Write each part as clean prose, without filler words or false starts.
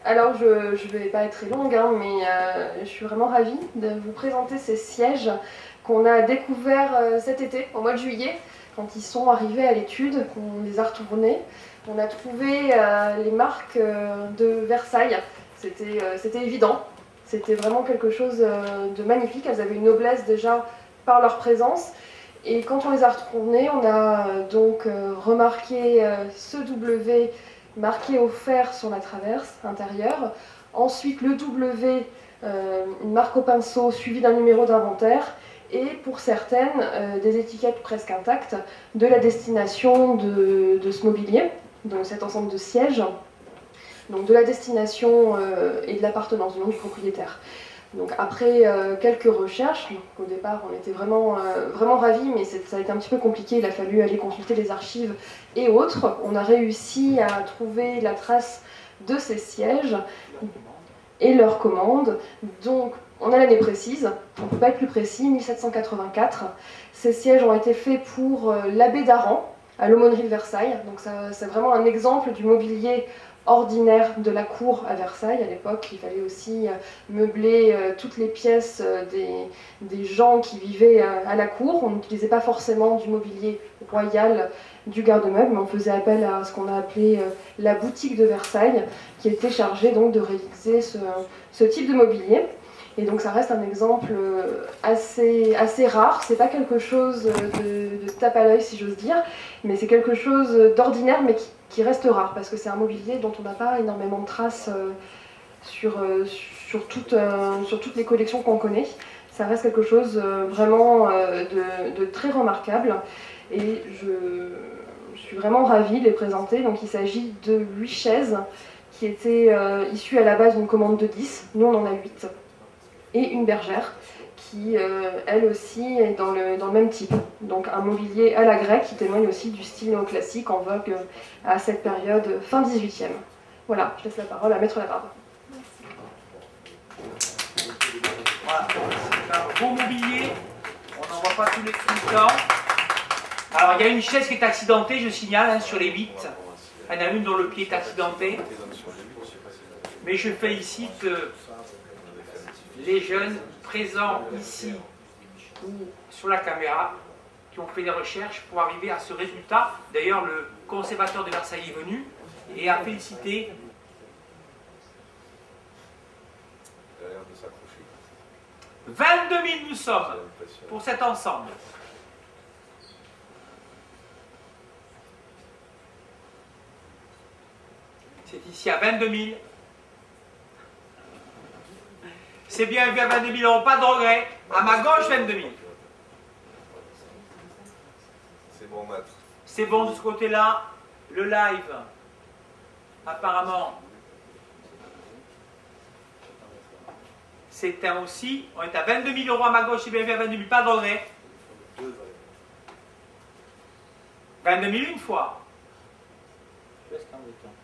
Alors je ne vais pas être très longue, hein, mais je suis vraiment ravie de vous présenter ces sièges qu'on a découverts cet été, au mois de juillet, quand ils sont arrivés à l'étude, qu'on les a retournés. On a trouvé les marques de Versailles, c'était évident, c'était vraiment quelque chose de magnifique. Elles avaient une noblesse déjà par leur présence. Et quand on les a retournés, on a donc remarqué ce W marqué au fer sur la traverse intérieure. Ensuite, le W, une marque au pinceau suivi d'un numéro d'inventaire. Et pour certaines, des étiquettes presque intactes de la destination de ce mobilier, donc cet ensemble de sièges, donc de la destination et de l'appartenance du nom du propriétaire. Donc après quelques recherches, au départ on était vraiment ravis, mais ça a été un petit peu compliqué, il a fallu aller consulter les archives et autres. On a réussi à trouver la trace de ces sièges et leur commande. Donc on a l'année précise, on ne peut pas être plus précis, 1784. Ces sièges ont été faits pour l'abbé d'Aran, à l'aumônerie de Versailles. Donc c'est vraiment un exemple du mobilier ordinaire de la cour à Versailles. À l'époque, il fallait aussi meubler toutes les pièces des gens qui vivaient à la cour. On n'utilisait pas forcément du mobilier royal du garde-meuble, mais on faisait appel à ce qu'on a appelé la boutique de Versailles, qui était chargée donc de réaliser ce type de mobilier. Et donc ça reste un exemple assez rare. C'est pas quelque chose de tape à l'œil, si j'ose dire, mais c'est quelque chose d'ordinaire, mais qui reste rare, parce que c'est un mobilier dont on n'a pas énormément de traces sur toutes les collections qu'on connaît. Ça reste quelque chose vraiment de très remarquable, et je suis vraiment ravie de les présenter. Donc il s'agit de 8 chaises qui étaient issues à la base d'une commande de 10, nous on en a 8, et une bergère qui, elle aussi, est dans le même type. Donc un mobilier à la grecque qui témoigne aussi du style néoclassique en vogue à cette période fin 18e. Voilà, je laisse la parole à Maître Labarde. Voilà, c'est un beau mobilier, on n'en voit pas tout le temps. Alors il y a une chaise qui est accidentée, je signale, hein, sur les 8. Il y en a une dont le pied est accidenté. Mais je félicite les jeunes présents ici ou sur la caméra qui ont fait des recherches pour arriver à ce résultat. D'ailleurs, le conservateur de Versailles est venu et a félicité. 22 000 nous sommes pour cet ensemble. C'est ici à 22 000. C'est bien vu à 22 000 €, pas de regret. À ma gauche, 22 000. C'est bon, maître. C'est bon de ce côté-là. Le live, apparemment, c'est un aussi. On est à 22 000 € à ma gauche, c'est bien vu à 22 000, pas de regret. 22 000 une fois. Je laisse quand même le temps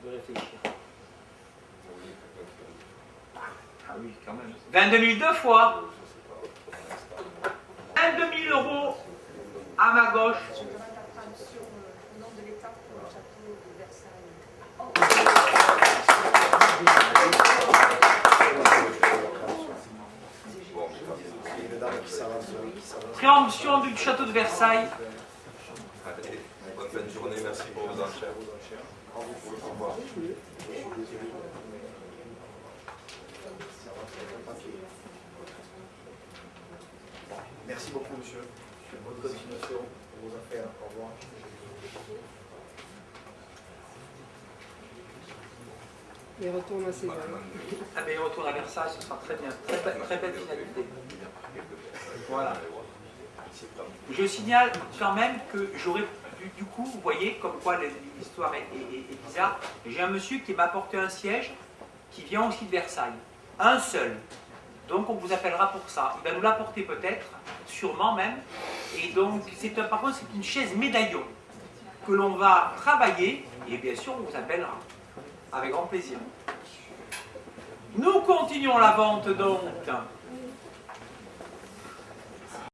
de réfléchir. Ah oui, quand même. 22 000 deux fois. 22 000 € à ma gauche. Préemption du château de Versailles. Allez, bonne fin de journée, merci pour vos enchères. Au revoir. Merci beaucoup, monsieur. Bonne continuation pour vos affaires. Au revoir. Il retourne à ses Ah ben, il retourne à Versailles, ce sera très bien. Très belle finalité. Voilà. Je signale quand même que j'aurais du coup, vous voyez, comme quoi l'histoire est bizarre. J'ai un monsieur qui m'a apporté un siège qui vient aussi de Versailles. Un seul. Donc on vous appellera pour ça. Il va nous l'apporter peut-être, sûrement même. Et donc, par contre, c'est une chaise médaillon que l'on va travailler. Et bien sûr, on vous appellera. Avec grand plaisir. Nous continuons la vente donc